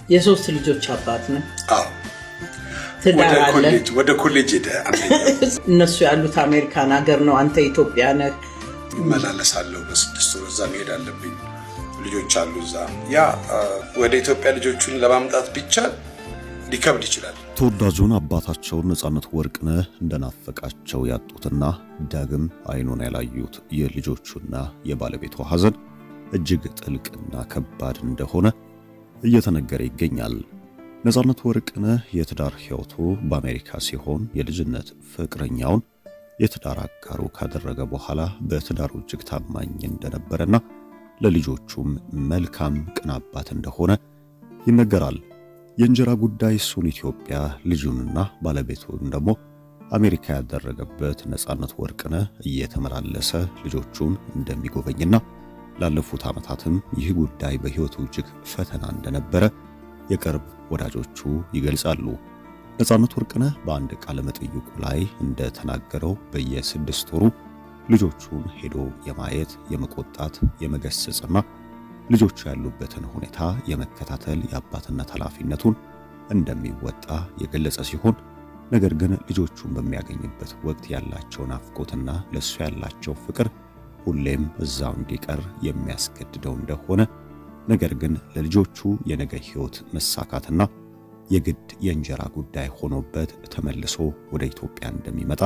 የሶስት ልጆች አባት ነው። አዎ ወደ ኮሌጅ ሄደ። እነሱ ያሉት አሜሪካን ሀገር ነው። አንተ ኢትዮጵያ ነህ። እመላለሳለሁ በ6 ወር እዛ መሄድ አለብኝ። ልጆች አሉ እዛ። ያ ወደ ኢትዮጵያ ልጆቹን ለማምጣት ቢቻል ሊከብድ ይችላል። ተወዳጁን አባታቸውን ነጻነት ወርቅነህ እንደናፈቃቸው ያጡትና ዳግም አይኑን ያላዩት የልጆቹና የባለቤቱ ሐዘን እጅግ ጥልቅና ከባድ እንደሆነ እየተነገረ ይገኛል። ነጻነት ወርቅነህ የትዳር ሕይወቱ በአሜሪካ ሲሆን የልጅነት ፍቅረኛውን የትዳር አጋሩ ካደረገ በኋላ በትዳሩ እጅግ ታማኝ እንደነበረና ለልጆቹም መልካም ቅን አባት እንደሆነ ይነገራል። የእንጀራ ጉዳይ እሱን ኢትዮጵያ ልጁንና ባለቤቱን ደግሞ አሜሪካ ያደረገበት ነጻነት ወርቅነህ እየተመላለሰ ልጆቹን እንደሚጎበኝና ላለፉት ዓመታትም ይህ ጉዳይ በሕይወቱ እጅግ ፈተና እንደነበረ የቅርብ ወዳጆቹ ይገልጻሉ። ነጻነት ወርቅነህ በአንድ ቃለ መጠይቁ ላይ እንደተናገረው በየ6 ወሩ ልጆቹን ሄዶ የማየት፣ የመቆጣት፣ የመገሰጽና ልጆቹ ያሉበትን ሁኔታ የመከታተል የአባትነት ኃላፊነቱን እንደሚወጣ የገለጸ ሲሆን ነገር ግን ልጆቹን በሚያገኝበት ወቅት ያላቸው ናፍቆትና ለሱ ያላቸው ፍቅር ሁሌም እዛው እንዲቀር የሚያስገድደው እንደሆነ ነገር ግን ለልጆቹ የነገ ሕይወት መሳካትና የግድ የእንጀራ ጉዳይ ሆኖበት ተመልሶ ወደ ኢትዮጵያ እንደሚመጣ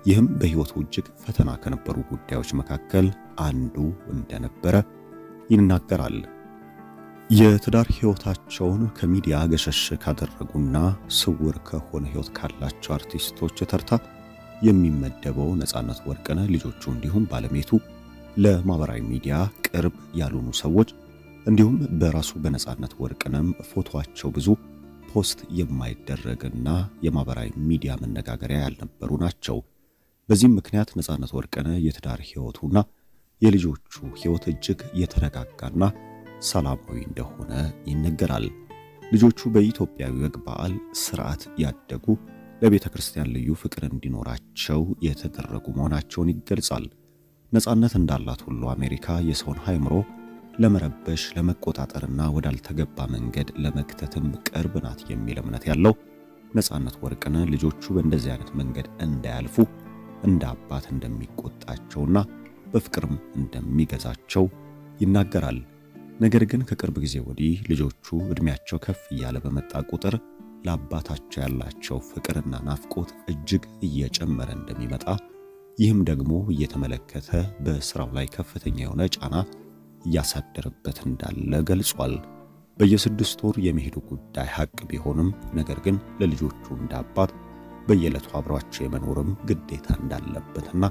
ይህም በሕይወቱ እጅግ ፈተና ከነበሩ ጉዳዮች መካከል አንዱ እንደነበረ ይናገራል። የትዳር ሕይወታቸውን ከሚዲያ ገሸሽ ካደረጉና ስውር ከሆነ ሕይወት ካላቸው አርቲስቶች ተርታ የሚመደበው ነጻነት ወርቅነህ ልጆቹ እንዲሁም ባለቤቱ ለማህበራዊ ሚዲያ ቅርብ ያልሆኑ ሰዎች እንዲሁም በራሱ በነጻነት ወርቅነህም ፎቶአቸው ብዙ ፖስት የማይደረግና የማህበራዊ ሚዲያ መነጋገሪያ ያልነበሩ ናቸው። በዚህም ምክንያት ነጻነት ወርቅነህ የትዳር ሕይወቱና የልጆቹ ሕይወት እጅግ የተረጋጋና ሰላማዊ እንደሆነ ይነገራል። ልጆቹ በኢትዮጵያዊ ወግ በዓል ስርዓት ያደጉ ለቤተ ክርስቲያን ልዩ ፍቅር እንዲኖራቸው የተደረጉ መሆናቸውን ይገልጻል። ነጻነት እንዳላት ሁሉ አሜሪካ የሰውን አእምሮ ለመረበሽ ለመቆጣጠርና ወዳልተገባ መንገድ ለመክተትም ቅርብ ናት የሚል እምነት ያለው ነጻነት ወርቅነህ ልጆቹ በእንደዚህ አይነት መንገድ እንዳያልፉ እንደ አባት እንደሚቆጣቸውና በፍቅርም እንደሚገዛቸው ይናገራል። ነገር ግን ከቅርብ ጊዜ ወዲህ ልጆቹ እድሜያቸው ከፍ እያለ በመጣ ቁጥር ለአባታቸው ያላቸው ፍቅርና ናፍቆት እጅግ እየጨመረ እንደሚመጣ ይህም ደግሞ እየተመለከተ በስራው ላይ ከፍተኛ የሆነ ጫና እያሳደረበት እንዳለ ገልጿል። በየ6 ወር የሚሄዱ ጉዳይ ሐቅ ቢሆንም ነገር ግን ለልጆቹ እንደ አባት በየዕለቱ አብሯቸው የመኖርም ግዴታ እንዳለበትና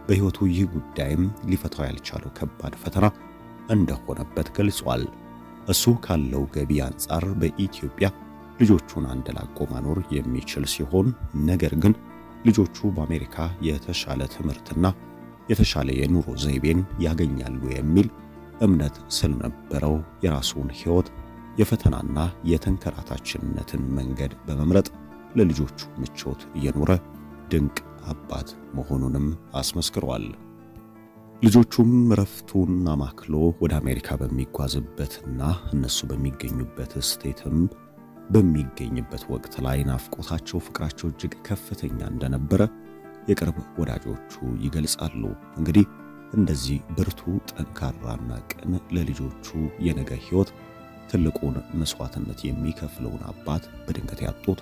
በሕይወቱ ይህ ጉዳይም ሊፈታው ያልቻለው ከባድ ፈተና እንደሆነበት ገልጿል። እሱ ካለው ገቢ አንጻር በኢትዮጵያ ልጆቹን አንደላቆ ማኖር የሚችል ሲሆን ነገር ግን ልጆቹ በአሜሪካ የተሻለ ትምህርትና የተሻለ የኑሮ ዘይቤን ያገኛሉ የሚል እምነት ስለነበረው የራሱን ሕይወት የፈተናና የተንከራታችነትን መንገድ በመምረጥ ለልጆቹ ምቾት እየኖረ ድንቅ አባት መሆኑንም አስመስክሯል። ልጆቹም ረፍቱን አማክሎ ወደ አሜሪካ በሚጓዝበትና እነሱ በሚገኙበት ስቴትም በሚገኝበት ወቅት ላይ ናፍቆታቸው፣ ፍቅራቸው እጅግ ከፍተኛ እንደነበረ የቅርብ ወዳጆቹ ይገልጻሉ። እንግዲህ እንደዚህ ብርቱ ጠንካራና ቅን ለልጆቹ የነገ ሕይወት ትልቁን መስዋዕትነት የሚከፍለውን አባት በድንገት ያጡት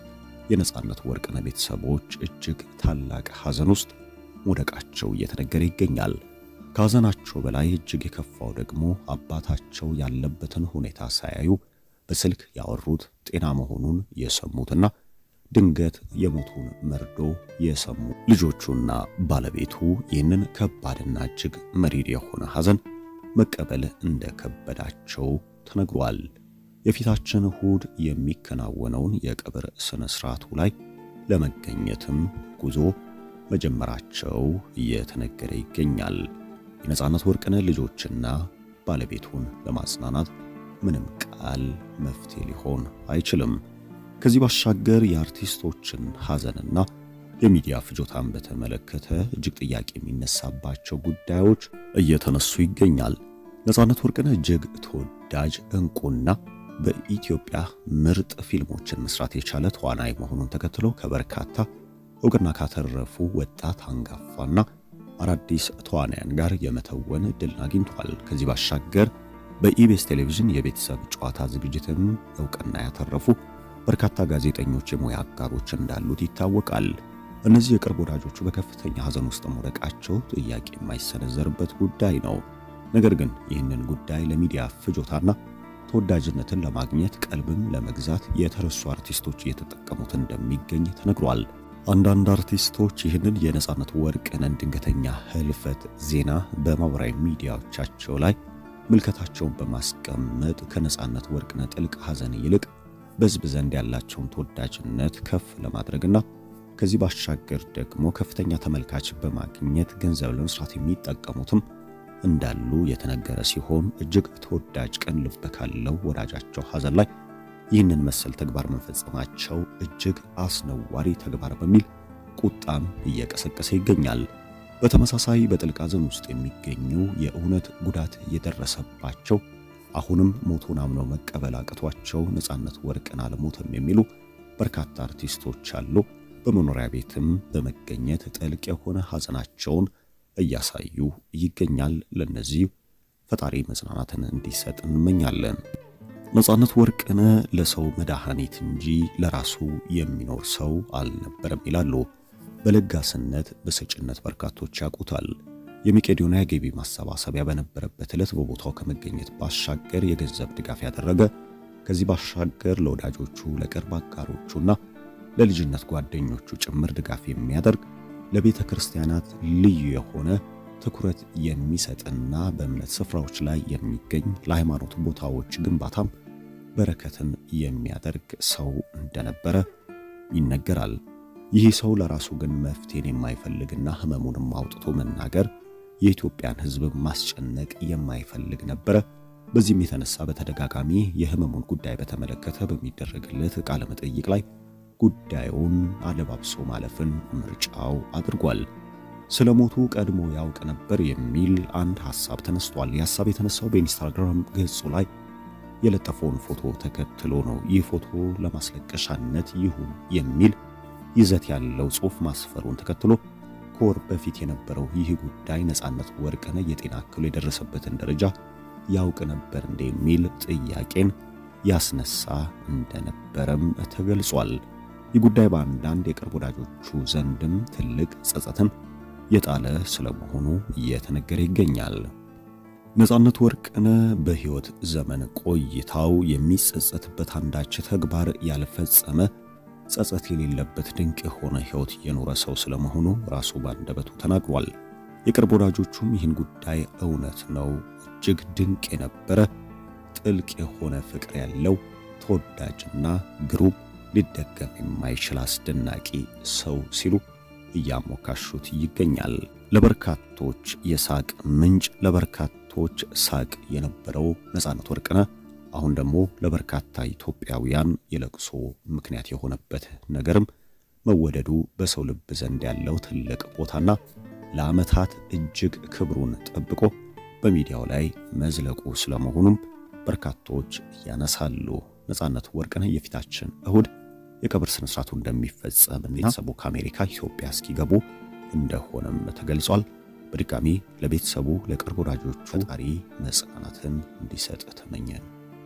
የነጻነት ወርቅነህ ቤተሰቦች እጅግ ታላቅ ሐዘን ውስጥ መውደቃቸው እየተነገረ ይገኛል። ከሐዘናቸው በላይ እጅግ የከፋው ደግሞ አባታቸው ያለበትን ሁኔታ ሳያዩ በስልክ ያወሩት ጤና መሆኑን የሰሙትና ድንገት የሞቱን መርዶ የሰሙ ልጆቹና ባለቤቱ ይህንን ከባድና እጅግ መሪር የሆነ ሐዘን መቀበል እንደከበዳቸው ተነግሯል። የፊታችን እሁድ የሚከናወነውን የቀብር ስነ ስርዓቱ ላይ ለመገኘትም ጉዞ መጀመራቸው እየተነገረ ይገኛል። የነጻነት ወርቅነህ ልጆችና ባለቤቱን ለማጽናናት ምንም ቃል መፍትሄ ሊሆን አይችልም። ከዚህ ባሻገር የአርቲስቶችን ሐዘንና የሚዲያ ፍጆታን በተመለከተ እጅግ ጥያቄ የሚነሳባቸው ጉዳዮች እየተነሱ ይገኛል። ነጻነት ወርቅነህ እጅግ ተወዳጅ እንቁና በኢትዮጵያ ምርጥ ፊልሞችን መስራት የቻለ ተዋናይ መሆኑን ተከትሎ ከበርካታ እውቅና ካተረፉ ወጣት አንጋፋና አዳዲስ ተዋናያን ጋር የመተወን ዕድል አግኝቷል። ከዚህ ባሻገር በኢቢኤስ ቴሌቪዥን የቤተሰብ ጨዋታ ዝግጅትን እውቅና ያተረፉ በርካታ ጋዜጠኞች የሙያ አጋሮች እንዳሉት ይታወቃል። እነዚህ የቅርብ ወዳጆቹ በከፍተኛ ሐዘን ውስጥ መውደቃቸው ጥያቄ የማይሰነዘርበት ጉዳይ ነው። ነገር ግን ይህንን ጉዳይ ለሚዲያ ፍጆታና ተወዳጅነትን ለማግኘት ቀልብም ለመግዛት የተረሱ አርቲስቶች እየተጠቀሙት እንደሚገኝ ተነግሯል። አንዳንድ አርቲስቶች ይህንን የነጻነት ወርቅነህን ድንገተኛ ህልፈት ዜና በማህበራዊ ሚዲያዎቻቸው ላይ ምልከታቸውን በማስቀመጥ ከነጻነት ወርቅነህ ጥልቅ ሐዘን ይልቅ በህዝብ ዘንድ ያላቸውን ተወዳጅነት ከፍ ለማድረግና ከዚህ ባሻገር ደግሞ ከፍተኛ ተመልካች በማግኘት ገንዘብ ለመስራት የሚጠቀሙትም እንዳሉ የተነገረ ሲሆን እጅግ ተወዳጅ ቀን ልብ ካለው ወዳጃቸው ሐዘን ላይ ይህንን መሰል ተግባር መፈጸማቸው እጅግ አስነዋሪ ተግባር በሚል ቁጣም እየቀሰቀሰ ይገኛል። በተመሳሳይ በጥልቅ ሐዘን ውስጥ የሚገኙ የእውነት ጉዳት የደረሰባቸው አሁንም ሞቱን አምነው መቀበል አቅቷቸው ነጻነት ወርቅነህ አልሞተም የሚሉ በርካታ አርቲስቶች አሉ። በመኖሪያ ቤትም በመገኘት ጥልቅ የሆነ ሐዘናቸውን እያሳዩ ይገኛል። ለነዚህ ፈጣሪ መጽናናትን እንዲሰጥ እንመኛለን። ነጻነት ወርቅነህ ለሰው መድኃኒት እንጂ ለራሱ የሚኖር ሰው አልነበረም ይላሉ። በለጋስነት በሰጭነት በርካቶች ያውቁታል። የመቄዶንያ ገቢ ማሰባሰቢያ በነበረበት ዕለት በቦታው ከመገኘት ባሻገር የገንዘብ ድጋፍ ያደረገ፣ ከዚህ ባሻገር ለወዳጆቹ ለቅርብ አጋሮቹና ለልጅነት ጓደኞቹ ጭምር ድጋፍ የሚያደርግ ለቤተ ክርስቲያናት ልዩ የሆነ ትኩረት የሚሰጥና በእምነት ስፍራዎች ላይ የሚገኝ ለሃይማኖት ቦታዎች ግንባታም በረከትን የሚያደርግ ሰው እንደነበረ ይነገራል። ይህ ሰው ለራሱ ግን መፍትሄን የማይፈልግና ህመሙንም አውጥቶ መናገር የኢትዮጵያን ሕዝብ ማስጨነቅ የማይፈልግ ነበረ። በዚህም የተነሳ በተደጋጋሚ የህመሙን ጉዳይ በተመለከተ በሚደረግለት ቃለ መጠይቅ ላይ ጉዳዩን አለባብሶ ማለፍን ምርጫው አድርጓል። ስለሞቱ ቀድሞ ያውቅ ነበር የሚል አንድ ሐሳብ ተነስቷል። የሐሳብ የተነሳው በኢንስታግራም ገጹ ላይ የለጠፈውን ፎቶ ተከትሎ ነው። ይህ ፎቶ ለማስለቀሻነት ይሁን የሚል ይዘት ያለው ጽሑፍ ማስፈሩን ተከትሎ ከወር በፊት የነበረው ይህ ጉዳይ ነጻነት ወርቅነህ የጤና እክሉ የደረሰበትን ደረጃ ያውቅ ነበር እንደሚል ጥያቄን ያስነሳ እንደነበረም ተገልጿል። ይህ ጉዳይ በአንዳንድ የቅርብ ወዳጆቹ ዘንድም ትልቅ ጸጸትን የጣለ ስለመሆኑ እየተነገረ ይገኛል። ነጻነት ወርቅነህ በሕይወት ዘመን ቆይታው የሚጸጸትበት አንዳች ተግባር ያልፈጸመ ጸጸት የሌለበት ድንቅ የሆነ ሕይወት የኖረ ሰው ስለመሆኑ ራሱ ባንደበቱ ተናግሯል። የቅርብ ወዳጆቹም ይህን ጉዳይ እውነት ነው፣ እጅግ ድንቅ የነበረ ጥልቅ የሆነ ፍቅር ያለው ተወዳጅና ግሩም ሊደገም የማይችል አስደናቂ ሰው ሲሉ እያሞካሹት ይገኛል። ለበርካቶች የሳቅ ምንጭ፣ ለበርካቶች ሳቅ የነበረው ነጻነት ወርቅነህ አሁን ደግሞ ለበርካታ ኢትዮጵያውያን የለቅሶ ምክንያት የሆነበት ነገርም መወደዱ በሰው ልብ ዘንድ ያለው ትልቅ ቦታና ለዓመታት እጅግ ክብሩን ጠብቆ በሚዲያው ላይ መዝለቁ ስለመሆኑም በርካቶች ያነሳሉ። ነጻነት ወርቅነህ የፊታችን እሁድ የቀብር ስነ ስርዓቱ እንደሚፈጸምና ቤተሰቡ ከአሜሪካ ኢትዮጵያ እስኪገቡ እንደሆነም ተገልጿል። በድጋሚ ለቤተሰቡ ለቅርብ ወዳጆቹ ፈጣሪ መጽናናትን እንዲሰጥ ተመኘን።